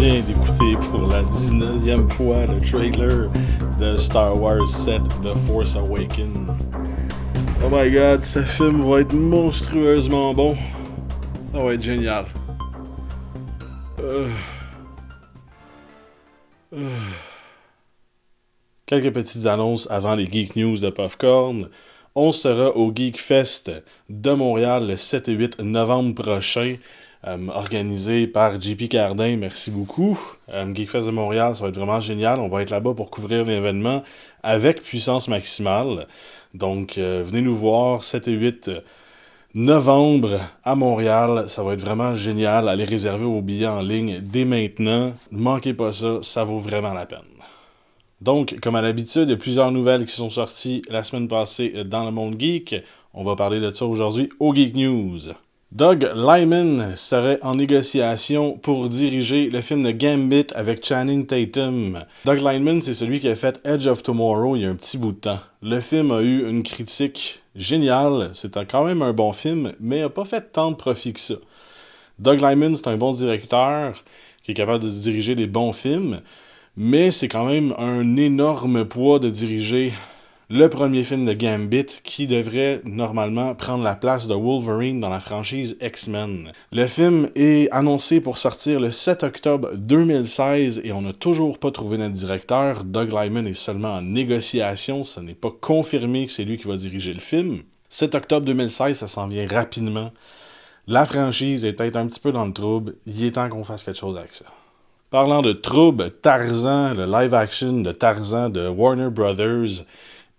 vient d'écouter pour la 19e fois le trailer de Star Wars 7 The Force Awakens. Oh my god, ce film va être monstrueusement bon. Ça va être génial. Quelques petites annonces avant les Geek News de Popcorn. On sera au Geek Fest de Montréal le 7 et 8 novembre prochain, organisé par JP Cardin. Merci beaucoup. Geek Fest de Montréal, ça va être vraiment génial. On va être là-bas pour couvrir l'événement avec puissance maximale. Donc, venez nous voir 7 et 8 novembre à Montréal. Ça va être vraiment génial. Allez réserver vos billets en ligne dès maintenant. Ne manquez pas ça, ça vaut vraiment la peine. Donc, comme à l'habitude, il y a plusieurs nouvelles qui sont sorties la semaine passée dans le monde geek. On va parler de ça aujourd'hui au Geek News. Doug Liman serait en négociation pour diriger le film de Gambit avec Channing Tatum. Doug Liman, c'est celui qui a fait Edge of Tomorrow il y a un petit bout de temps. Le film a eu une critique géniale. C'était quand même un bon film, mais il n'a pas fait tant de profit que ça. Doug Liman, c'est un bon directeur qui est capable de diriger des bons films. Mais c'est quand même un énorme poids de diriger le premier film de Gambit qui devrait normalement prendre la place de Wolverine dans la franchise X-Men. Le film est annoncé pour sortir le 7 octobre 2016 et on n'a toujours pas trouvé notre directeur. Doug Liman est seulement en négociation, ce n'est pas confirmé que c'est lui qui va diriger le film. 7 octobre 2016, ça s'en vient rapidement. La franchise est peut-être un petit peu dans le trouble, il est temps qu'on fasse quelque chose avec ça. Parlant de trouble, Tarzan, le live-action de Tarzan de Warner Brothers,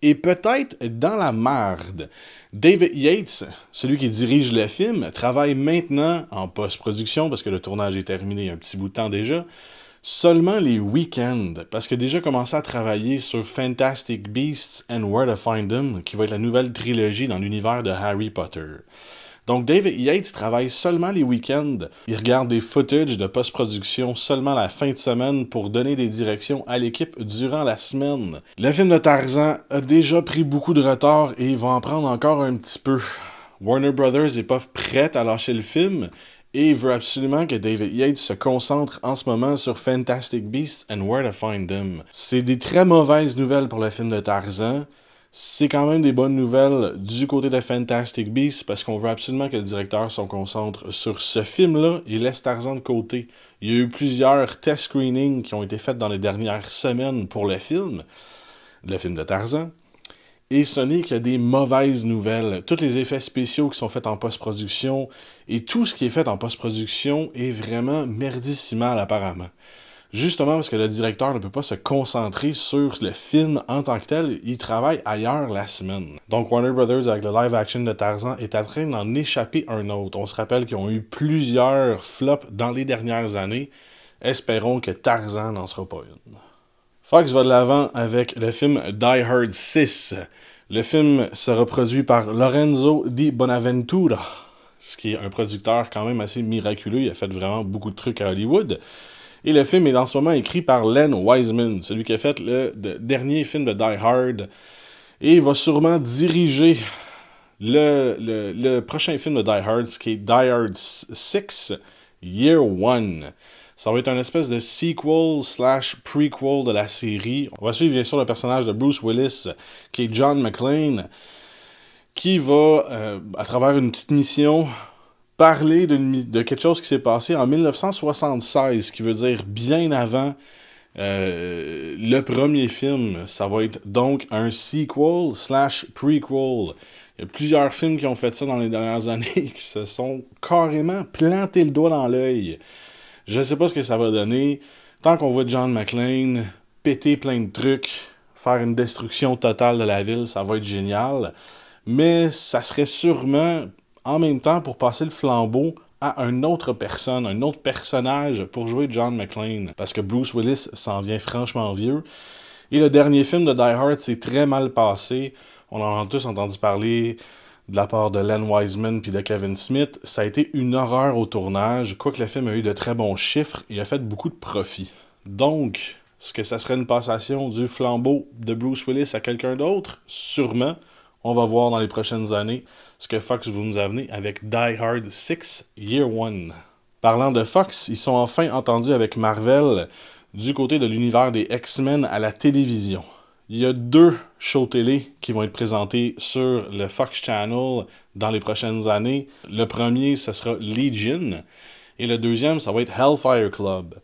est peut-être dans la merde. David Yates, celui qui dirige le film, travaille maintenant en post-production, parce que le tournage est terminé il y a un petit bout de temps déjà, seulement les week-ends, parce qu'il a déjà commencé à travailler sur Fantastic Beasts and Where to Find Them, qui va être la nouvelle trilogie dans l'univers de Harry Potter. Donc David Yates travaille seulement les week-ends. Il regarde des footages de post-production seulement la fin de semaine pour donner des directions à l'équipe durant la semaine. Le film de Tarzan a déjà pris beaucoup de retard et va en prendre encore un petit peu. Warner Brothers n'est pas prête à lâcher le film et veut absolument que David Yates se concentre en ce moment sur Fantastic Beasts and Where to Find Them. C'est des très mauvaises nouvelles pour le film de Tarzan. C'est quand même des bonnes nouvelles du côté de Fantastic Beasts parce qu'on veut absolument que le directeur se concentre sur ce film-là et laisse Tarzan de côté. Il y a eu plusieurs test screenings qui ont été faits dans les dernières semaines pour le film de Tarzan. Et ce n'est que des mauvaises nouvelles. Tous les effets spéciaux qui sont faits en post-production et tout ce qui est fait en post-production est vraiment merdissimal apparemment. Justement parce que le directeur ne peut pas se concentrer sur le film en tant que tel, il travaille ailleurs la semaine. Donc Warner Brothers avec le live-action de Tarzan est en train d'en échapper un autre. On se rappelle qu'ils ont eu plusieurs flops dans les dernières années. Espérons que Tarzan n'en sera pas une. Fox va de l'avant avec le film Die Hard 6. Le film sera produit par Lorenzo Di Bonaventura, ce qui est un producteur quand même assez miraculeux. Il a fait vraiment beaucoup de trucs à Hollywood. Et le film est en ce moment écrit par Len Wiseman, celui qui a fait le dernier film de Die Hard. Et il va sûrement diriger le prochain film de Die Hard, ce qui est Die Hard 6, Year 1. Ça va être un espèce de sequel/prequel de la série. On va suivre bien sûr le personnage de Bruce Willis, qui est John McClane, qui va, à travers une petite mission, parler de quelque chose qui s'est passé en 1976, ce qui veut dire bien avant le premier film. Ça va être donc un sequel/prequel. Il y a plusieurs films qui ont fait ça dans les dernières années qui se sont carrément plantés le doigt dans l'œil. Je ne sais pas ce que ça va donner. Tant qu'on voit John McClane péter plein de trucs, faire une destruction totale de la ville, ça va être génial. Mais ça serait sûrement en même temps pour passer le flambeau à une autre personne, un autre personnage pour jouer John McClane. Parce que Bruce Willis s'en vient franchement vieux. Et le dernier film de Die Hard s'est très mal passé. On en a tous entendu parler de la part de Len Wiseman puis de Kevin Smith. Ça a été une horreur au tournage. Quoique le film a eu de très bons chiffres, il a fait beaucoup de profit. Donc, est-ce que ça serait une passation du flambeau de Bruce Willis à quelqu'un d'autre? Sûrement. On va voir dans les prochaines années ce que Fox va nous amener avec Die Hard 6 Year 1. Parlant de Fox, ils sont enfin entendus avec Marvel du côté de l'univers des X-Men à la télévision. Il y a 2 shows télé qui vont être présentés sur le Fox Channel dans les prochaines années. Le premier, ce sera Legion, et le deuxième, ça va être Hellfire Club.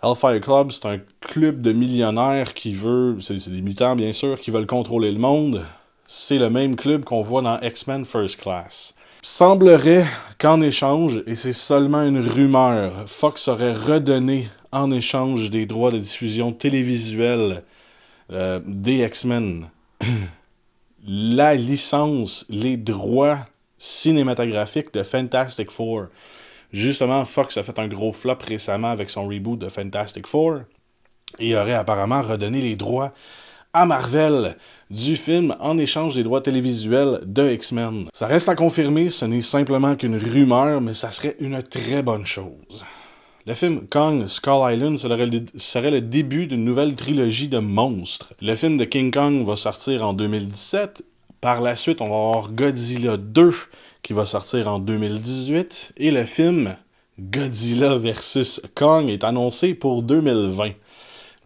Hellfire Club, c'est un club de millionnaires c'est des mutants bien sûr, qui veulent contrôler le monde. C'est le même club qu'on voit dans X-Men First Class. Semblerait qu'en échange, et c'est seulement une rumeur, Fox aurait redonné en échange des droits de diffusion télévisuelle des X-Men la licence, les droits cinématographiques de Fantastic Four. Justement, Fox a fait un gros flop récemment avec son reboot de Fantastic Four et aurait apparemment redonné les droits à Marvel du film en échange des droits télévisuels de X-Men. Ça reste à confirmer, ce n'est simplement qu'une rumeur, mais ça serait une très bonne chose. Le film Kong Skull Island serait le début d'une nouvelle trilogie de monstres. Le film de King Kong va sortir en 2017. Par la suite, on va avoir Godzilla 2 qui va sortir en 2018. Et le film Godzilla vs Kong est annoncé pour 2020.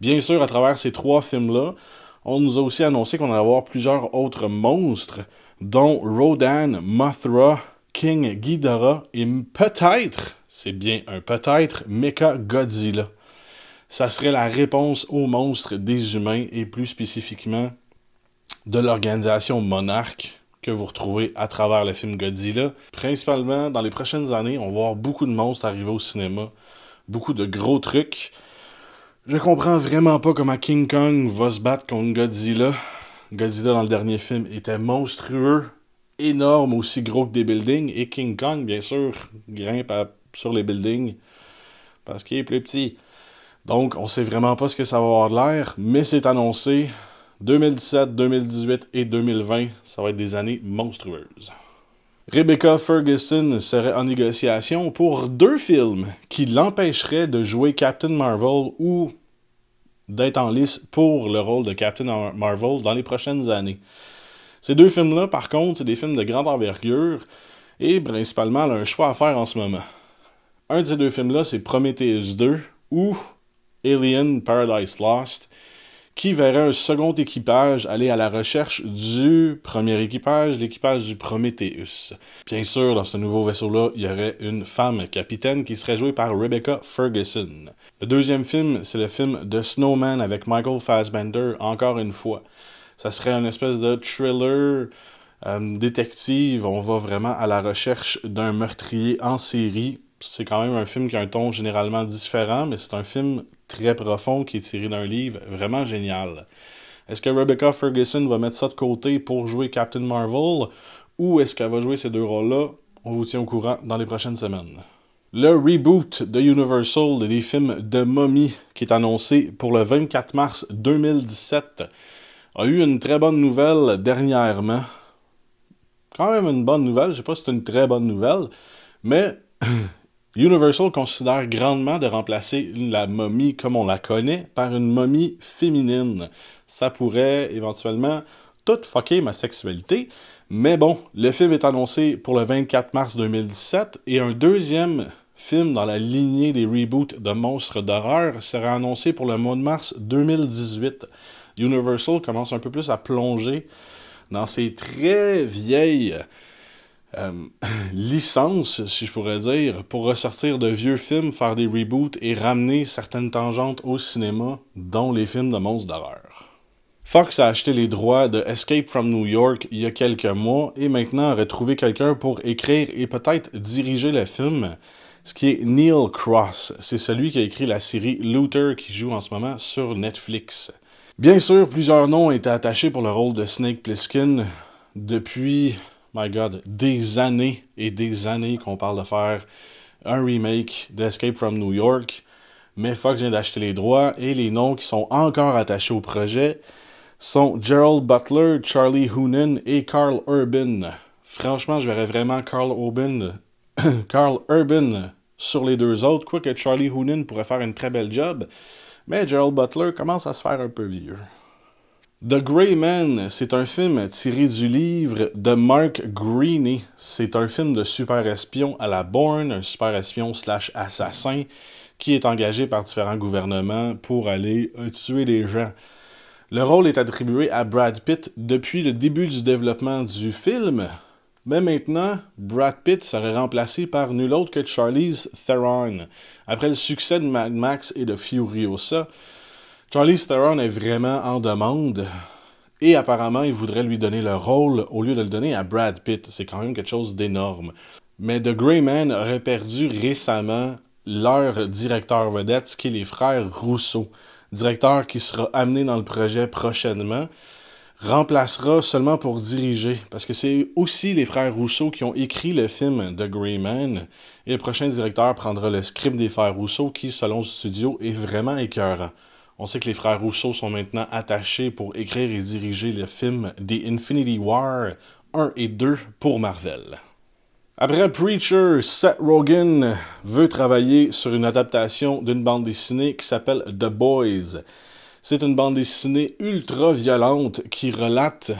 Bien sûr, à travers ces 3 films-là, on nous a aussi annoncé qu'on allait avoir plusieurs autres monstres, dont Rodan, Mothra, King Ghidorah et peut-être, c'est bien un peut-être, Mecha Godzilla. Ça serait la réponse aux monstres des humains et plus spécifiquement de l'organisation Monarch que vous retrouvez à travers le film Godzilla. Principalement, dans les prochaines années, on va voir beaucoup de monstres arriver au cinéma, beaucoup de gros trucs. Je comprends vraiment pas comment King Kong va se battre contre Godzilla. Godzilla, dans le dernier film, était monstrueux, énorme, aussi gros que des buildings. Et King Kong, bien sûr, grimpe sur les buildings parce qu'il est plus petit. Donc, on sait vraiment pas ce que ça va avoir de l'air, mais c'est annoncé. 2017, 2018 et 2020, ça va être des années monstrueuses. Rebecca Ferguson serait en négociation pour 2 films qui l'empêcheraient de jouer Captain Marvel ou d'être en lice pour le rôle de Captain Marvel dans les prochaines années. Ces 2 films-là, par contre, c'est des films de grande envergure et principalement, elle a un choix à faire en ce moment. Un de ces 2 films-là, c'est Prometheus 2 ou Alien Paradise Lost, qui verrait un second équipage aller à la recherche du premier équipage, l'équipage du Prometheus. Bien sûr, dans ce nouveau vaisseau-là, il y aurait une femme capitaine qui serait jouée par Rebecca Ferguson. Le deuxième film, c'est le film The Snowman avec Michael Fassbender, encore une fois. Ça serait une espèce de thriller détective. On va vraiment à la recherche d'un meurtrier en série. C'est quand même un film qui a un ton généralement différent, mais c'est un film très profond qui est tiré d'un livre vraiment génial. Est-ce que Rebecca Ferguson va mettre ça de côté pour jouer Captain Marvel ou est-ce qu'elle va jouer ces 2 rôles-là? On vous tient au courant dans les prochaines semaines. Le reboot de Universal des films de Mummy qui est annoncé pour le 24 mars 2017 a eu une très bonne nouvelle dernièrement. Quand même une bonne nouvelle, je sais pas si c'est une très bonne nouvelle, mais Universal considère grandement de remplacer la momie comme on la connaît par une momie féminine. Ça pourrait éventuellement tout fucker ma sexualité, mais bon, le film est annoncé pour le 24 mars 2017 et un deuxième film dans la lignée des reboots de monstres d'horreur sera annoncé pour le mois de mars 2018. Universal commence un peu plus à plonger dans ces très vieilles licence, si je pourrais dire, pour ressortir de vieux films, faire des reboots et ramener certaines tangentes au cinéma, dont les films de monstres d'horreur. Fox a acheté les droits de Escape from New York il y a quelques mois et maintenant aurait trouvé quelqu'un pour écrire et peut-être diriger le film, ce qui est Neil Cross. C'est celui qui a écrit la série Luther qui joue en ce moment sur Netflix. Bien sûr, plusieurs noms étaient attachés pour le rôle de Snake Plissken depuis... My God, des années et des années qu'on parle de faire un remake d'Escape from New York, mais Fox vient d'acheter les droits et les noms qui sont encore attachés au projet sont Gerald Butler, Charlie Hunnam et Carl Urban. Franchement, je verrais vraiment Carl Urban sur les 2 autres, quoique Charlie Hunnam pourrait faire une très belle job, mais Gerald Butler commence à se faire un peu vieux. The Gray Man, c'est un film tiré du livre de Mark Greaney. C'est un film de super espion à la Bourne, un super espion / assassin qui est engagé par différents gouvernements pour aller tuer des gens. Le rôle est attribué à Brad Pitt depuis le début du développement du film, mais maintenant, Brad Pitt serait remplacé par nul autre que Charlize Theron. Après le succès de Mad Max et de Furiosa, Charlize Theron est vraiment en demande et apparemment, il voudrait lui donner le rôle au lieu de le donner à Brad Pitt. C'est quand même quelque chose d'énorme. Mais The Gray Man aurait perdu récemment leur directeur vedette, ce qui est les frères Russo. Directeur qui sera amené dans le projet prochainement, remplacera seulement pour diriger, parce que c'est aussi les frères Russo qui ont écrit le film The Gray Man, et le prochain directeur prendra le script des frères Russo qui, selon le studio, est vraiment écœurant. On sait que les frères Russo sont maintenant attachés pour écrire et diriger le film The Infinity War 1 et 2 pour Marvel. Après Preacher, Seth Rogen veut travailler sur une adaptation d'une bande dessinée qui s'appelle The Boys. C'est une bande dessinée ultra violente qui relate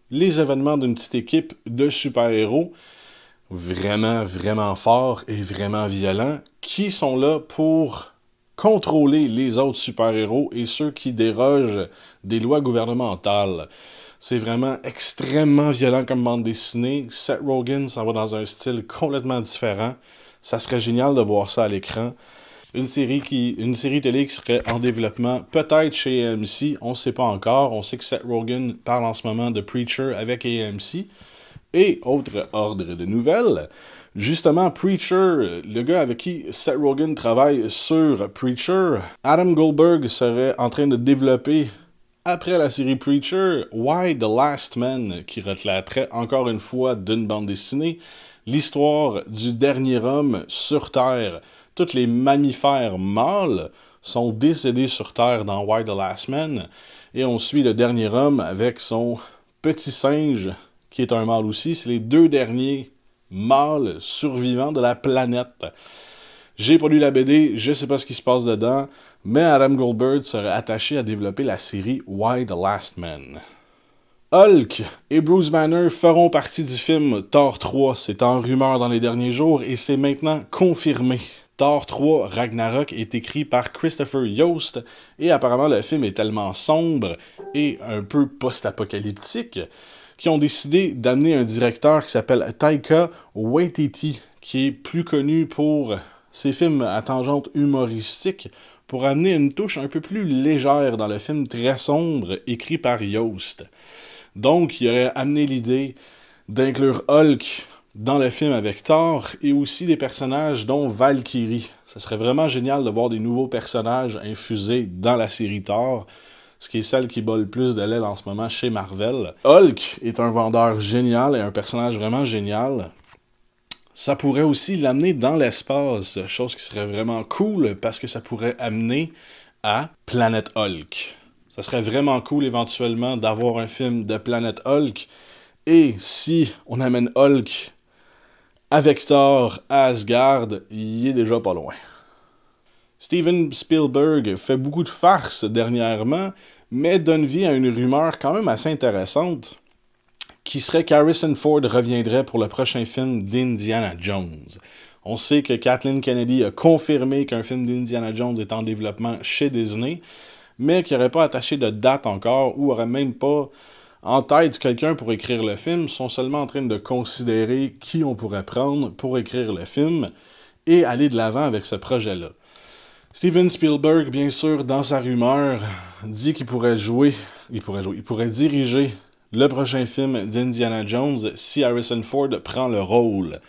les événements d'une petite équipe de super-héros vraiment, vraiment forts et vraiment violents qui sont là pour contrôler les autres super-héros et ceux qui dérogent des lois gouvernementales. C'est vraiment extrêmement violent comme bande dessinée. Seth Rogen s'en va dans un style complètement différent. Ça serait génial de voir ça à l'écran. Une série télé qui serait en développement, peut-être chez AMC, on ne sait pas encore. On sait que Seth Rogen parle en ce moment de Preacher avec AMC. Et autre ordre de nouvelles, justement, Preacher, le gars avec qui Seth Rogen travaille sur Preacher, Adam Goldberg serait en train de développer, après la série Preacher, Why the Last Man, qui relaterait encore une fois d'une bande dessinée, l'histoire du dernier homme sur Terre. Tous les mammifères mâles sont décédés sur Terre dans Why the Last Man, et on suit le dernier homme avec son petit singe, qui est un mâle aussi. C'est les deux derniers mâles survivants de la planète. J'ai pas lu la BD, je sais pas ce qui se passe dedans, mais Adam Goldberg serait attaché à développer la série Why the Last Man. Hulk et Bruce Banner feront partie du film Thor 3. C'est en rumeur dans les derniers jours et c'est maintenant confirmé. Thor 3 Ragnarok est écrit par Christopher Yost et apparemment le film est tellement sombre et un peu post-apocalyptique qui ont décidé d'amener un directeur qui s'appelle Taika Waititi, qui est plus connu pour ses films à tangente humoristique, pour amener une touche un peu plus légère dans le film très sombre écrit par Yost. Donc, il aurait amené l'idée d'inclure Hulk dans le film avec Thor et aussi des personnages dont Valkyrie. Ce serait vraiment génial de voir des nouveaux personnages infusés dans la série Thor, ce qui est celle qui bat le plus de l'aile en ce moment chez Marvel. Hulk est un vendeur génial et un personnage vraiment génial. Ça pourrait aussi l'amener dans l'espace, chose qui serait vraiment cool parce que ça pourrait amener à Planète Hulk. Ça serait vraiment cool éventuellement d'avoir un film de Planète Hulk. Et si on amène Hulk avec Thor à Asgard, il est déjà pas loin. Steven Spielberg fait beaucoup de farces dernièrement, mais donne vie à une rumeur quand même assez intéressante, qui serait qu'Harrison Ford reviendrait pour le prochain film d'Indiana Jones. On sait que Kathleen Kennedy a confirmé qu'un film d'Indiana Jones est en développement chez Disney, mais qui n'aurait pas attaché de date encore, ou n'aurait même pas en tête quelqu'un pour écrire le film, sont seulement en train de considérer qui on pourrait prendre pour écrire le film et aller de l'avant avec ce projet-là. Steven Spielberg, bien sûr, dans sa rumeur, dit qu'il pourrait diriger le prochain film d'Indiana Jones si Harrison Ford prend le rôle.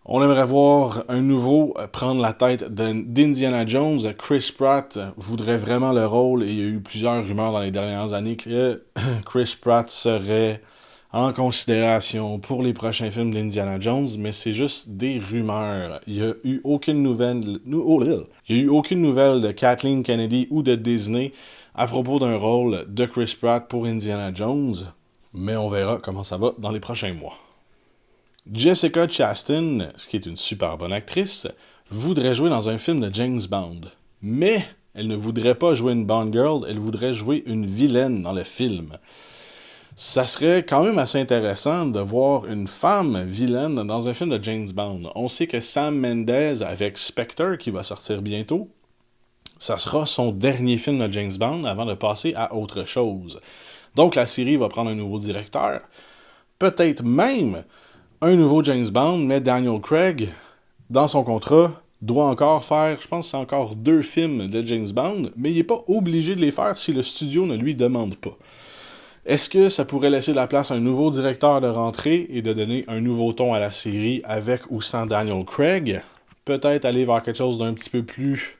On aimerait voir un nouveau prendre la tête d'Indiana Jones. Chris Pratt voudrait vraiment le rôle et il y a eu plusieurs rumeurs dans les dernières années que Chris Pratt serait en considération pour les prochains films d'Indiana Jones, mais c'est juste des rumeurs. Il n'y a eu aucune nouvelle de Kathleen Kennedy ou de Disney à propos d'un rôle de Chris Pratt pour Indiana Jones, mais on verra comment ça va dans les prochains mois. Jessica Chastain, ce qui est une super bonne actrice, voudrait jouer dans un film de James Bond, mais Elle ne voudrait pas jouer une Bond girl, elle voudrait jouer une vilaine dans le film. Ça serait quand même assez intéressant de voir une femme vilaine dans un film de James Bond. On sait que Sam Mendes, avec Spectre, qui va sortir bientôt, ça sera son dernier film de James Bond avant de passer à autre chose. Donc la série va prendre un nouveau directeur, peut-être même un nouveau James Bond, mais Daniel Craig, dans son contrat, doit encore faire, je pense que c'est encore 2 films de James Bond, mais il n'est pas obligé de les faire si le studio ne lui demande pas. Est-ce que ça pourrait laisser de la place à un nouveau directeur de rentrer et de donner un nouveau ton à la série avec ou sans Daniel Craig? Peut-être aller vers quelque chose d'un petit peu plus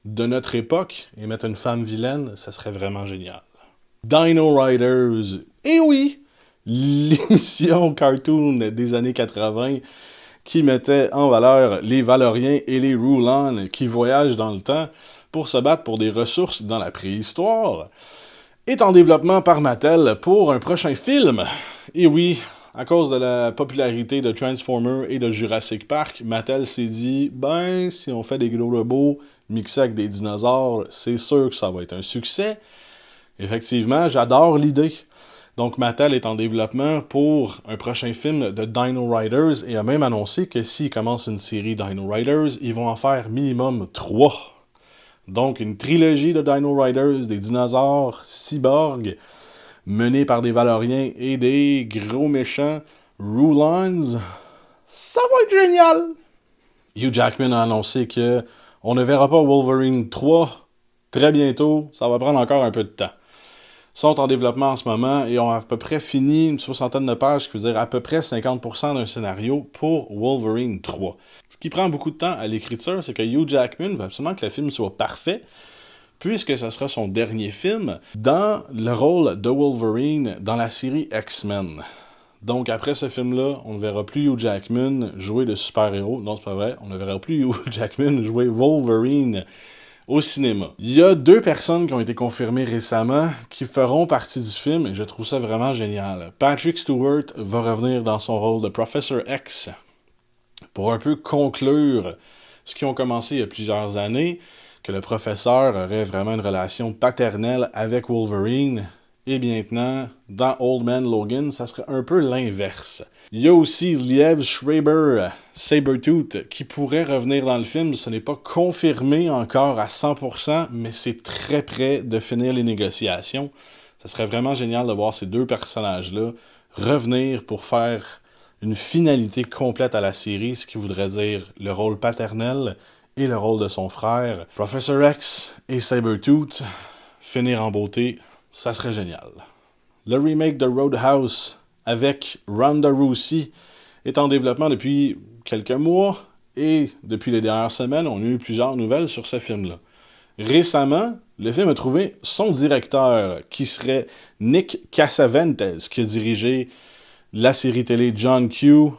de notre époque et mettre une femme vilaine, ça serait vraiment génial. Dino Riders. Et oui! L'émission cartoon des années 80 qui mettait en valeur les Valoriens et les Rulon qui voyagent dans le temps pour se battre pour des ressources dans la préhistoire, est en développement par Mattel pour un prochain film. Et oui, à cause de la popularité de Transformers et de Jurassic Park, Mattel s'est dit, si on fait des gros robots mixés avec des dinosaures, c'est sûr que ça va être un succès. Effectivement, j'adore l'idée. Donc Mattel est en développement pour un prochain film de Dino Riders et a même annoncé que s'ils commencent une série Dino Riders, ils vont en faire minimum 3. Donc une trilogie de Dino Riders, des dinosaures cyborgs, menés par des Valoriens et des gros méchants Rulons. Ça va être génial! Hugh Jackman a annoncé que on ne verra pas Wolverine 3 très bientôt, ça va prendre encore un peu de temps. Sont en développement en ce moment et ont à peu près fini une 60aine de pages, ce qui veut dire à peu près 50% d'un scénario pour Wolverine 3. Ce qui prend beaucoup de temps à l'écriture, c'est que Hugh Jackman veut absolument que le film soit parfait, puisque ça sera son dernier film dans le rôle de Wolverine dans la série X-Men. Donc après ce film-là, on ne verra plus Hugh Jackman jouer de super-héros. Non, c'est pas vrai. On ne verra plus Hugh Jackman jouer Wolverine au cinéma. Il y a 2 personnes qui ont été confirmées récemment qui feront partie du film et je trouve ça vraiment génial. Patrick Stewart va revenir dans son rôle de Professor X pour un peu conclure ce qu'ils ont commencé il y a plusieurs années, que le professeur aurait vraiment une relation paternelle avec Wolverine. Et maintenant, dans Old Man Logan, ça serait un peu l'inverse. Il y a aussi Liev Schreiber, Sabretooth, qui pourrait revenir dans le film. Ce n'est pas confirmé encore à 100%, mais c'est très près de finir les négociations. Ça serait vraiment génial de voir ces 2 personnages-là revenir pour faire une finalité complète à la série, ce qui voudrait dire le rôle paternel et le rôle de son frère. Professor X et Sabretooth, finir en beauté, ça serait génial. Le remake de Roadhouse avec Ronda Rousey est en développement depuis quelques mois et depuis les dernières semaines, on a eu plusieurs nouvelles sur ce film-là. Récemment, le film a trouvé son directeur, qui serait Nick Cassavetes, qui a dirigé la série télé John Q,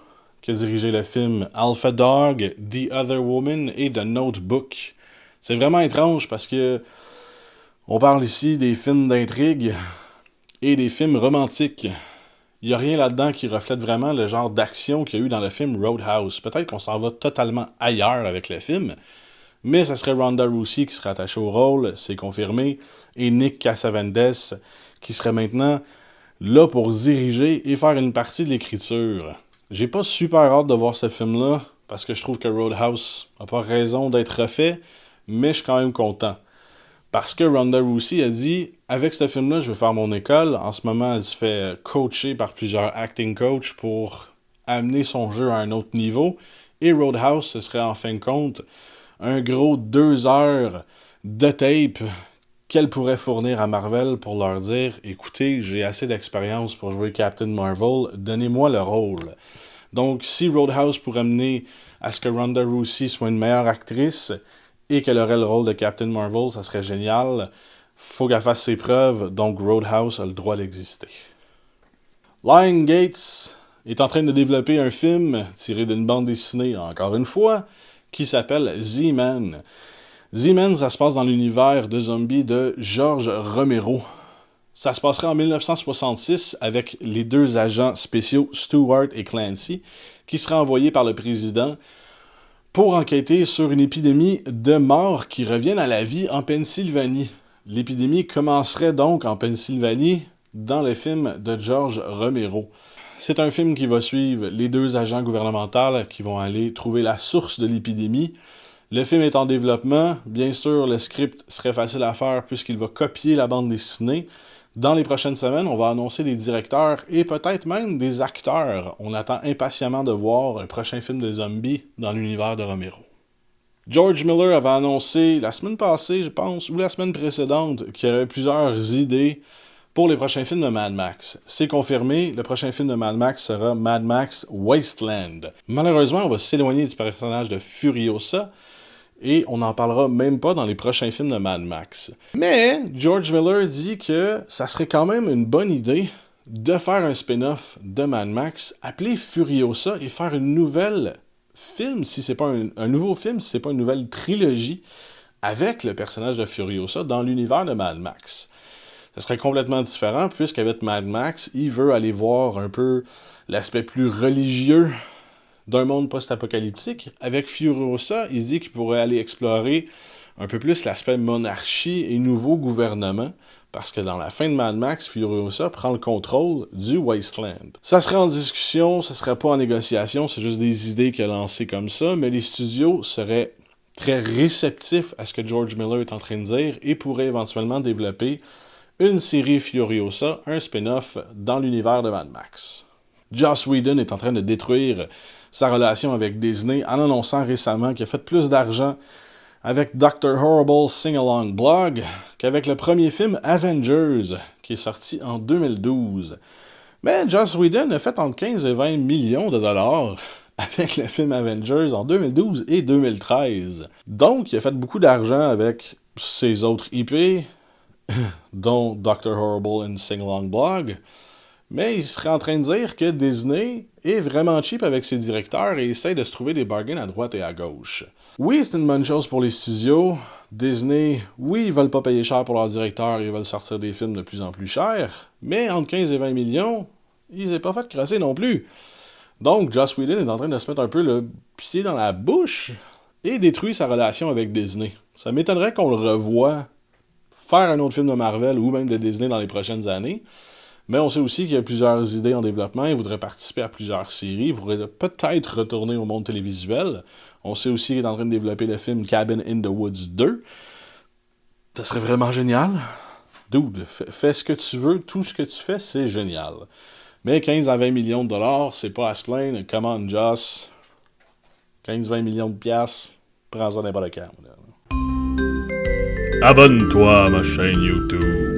qui a dirigé le film Alpha Dog, The Other Woman et The Notebook. C'est vraiment étrange parce que on parle ici des films d'intrigue et des films romantiques. Il n'y a rien là-dedans qui reflète vraiment le genre d'action qu'il y a eu dans le film Roadhouse. Peut-être qu'on s'en va totalement ailleurs avec le film, mais ça serait Ronda Rousey qui serait attachée au rôle, c'est confirmé, et Nick Cassavetes qui serait maintenant là pour diriger et faire une partie de l'écriture. J'ai pas super hâte de voir ce film-là, parce que je trouve que Roadhouse n'a pas raison d'être refait, mais je suis quand même content. Parce que Ronda Rousey a dit, avec ce film-là, je vais faire mon école. En ce moment, elle se fait coacher par plusieurs acting coachs pour amener son jeu à un autre niveau. Et Roadhouse, ce serait en fin de compte un gros 2 heures de tape qu'elle pourrait fournir à Marvel pour leur dire, écoutez, j'ai assez d'expérience pour jouer Captain Marvel, donnez-moi le rôle. Donc, si Roadhouse pourrait amener à ce que Ronda Rousey soit une meilleure actrice et qu'elle aurait le rôle de Captain Marvel, ça serait génial. Faut qu'elle fasse ses preuves, donc Roadhouse a le droit d'exister. Lionsgate est en train de développer un film tiré d'une bande dessinée, encore une fois, qui s'appelle Z-Man. Z-Man, ça se passe dans l'univers de zombies de George Romero. Ça se passerait en 1966 avec les 2 agents spéciaux Stewart et Clancy qui seraient envoyés par le président pour enquêter sur une épidémie de morts qui reviennent à la vie en Pennsylvanie. L'épidémie commencerait donc en Pennsylvanie dans le film de George Romero. C'est un film qui va suivre les deux agents gouvernementaux qui vont aller trouver la source de l'épidémie. Le film est en développement. Bien sûr, le script serait facile à faire puisqu'il va copier la bande dessinée. Dans les prochaines semaines, on va annoncer des directeurs et peut-être même des acteurs. On attend impatiemment de voir un prochain film de zombies dans l'univers de Romero. George Miller avait annoncé la semaine passée, je pense, ou la semaine précédente, qu'il y avait plusieurs idées pour les prochains films de Mad Max. C'est confirmé, le prochain film de Mad Max sera Mad Max Wasteland. Malheureusement, on va s'éloigner du personnage de Furiosa, et on n'en parlera même pas dans les prochains films de Mad Max. Mais George Miller dit que ça serait quand même une bonne idée de faire un spin-off de Mad Max, appelé Furiosa, et faire une nouvelle film, si c'est pas un nouveau film, si c'est pas une nouvelle trilogie, avec le personnage de Furiosa dans l'univers de Mad Max. Ça serait complètement différent, puisqu'avec Mad Max, il veut aller voir un peu l'aspect plus religieux d'un monde post-apocalyptique. Avec Furiosa, il dit qu'il pourrait aller explorer un peu plus l'aspect monarchie et nouveau gouvernement, parce que dans la fin de Mad Max, Furiosa prend le contrôle du Wasteland. Ça serait en discussion, ça serait pas en négociation, c'est juste des idées qu'il a lancées comme ça, mais les studios seraient très réceptifs à ce que George Miller est en train de dire et pourraient éventuellement développer une série Furiosa, un spin-off dans l'univers de Mad Max. Joss Whedon est en train de détruire sa relation avec Disney en annonçant récemment qu'il a fait plus d'argent avec Dr. Horrible Sing-Along Blog qu'avec le premier film Avengers, qui est sorti en 2012. Mais Joss Whedon a fait entre 15 et 20 millions de dollars avec le film Avengers en 2012 et 2013. Donc, il a fait beaucoup d'argent avec ses autres IP, dont Dr. Horrible and Sing-Along Blog, mais il serait en train de dire que Disney est vraiment cheap avec ses directeurs et essaie de se trouver des bargains à droite et à gauche. Oui, c'est une bonne chose pour les studios. Disney, oui, ils veulent pas payer cher pour leurs directeurs, ils veulent sortir des films de plus en plus chers, mais entre 15 et 20 millions, ils n'ont pas fait crasser non plus. Donc, Joss Whedon est en train de se mettre un peu le pied dans la bouche et détruire sa relation avec Disney. Ça m'étonnerait qu'on le revoie faire un autre film de Marvel ou même de Disney dans les prochaines années. Mais on sait aussi qu'il y a plusieurs idées en développement. Il voudrait participer à plusieurs séries. Il voudrait peut-être retourner au monde télévisuel. On sait aussi qu'il est en train de développer le film Cabin in the Woods 2. Ça serait vraiment génial. Dude, fais ce que tu veux. Tout ce que tu fais, c'est génial. Mais 15 à 20 millions de dollars, c'est pas à se plaindre. Come on, Joss. 15-20 millions de piastres, prends ça n'importe quand. Abonne-toi à ma chaîne YouTube.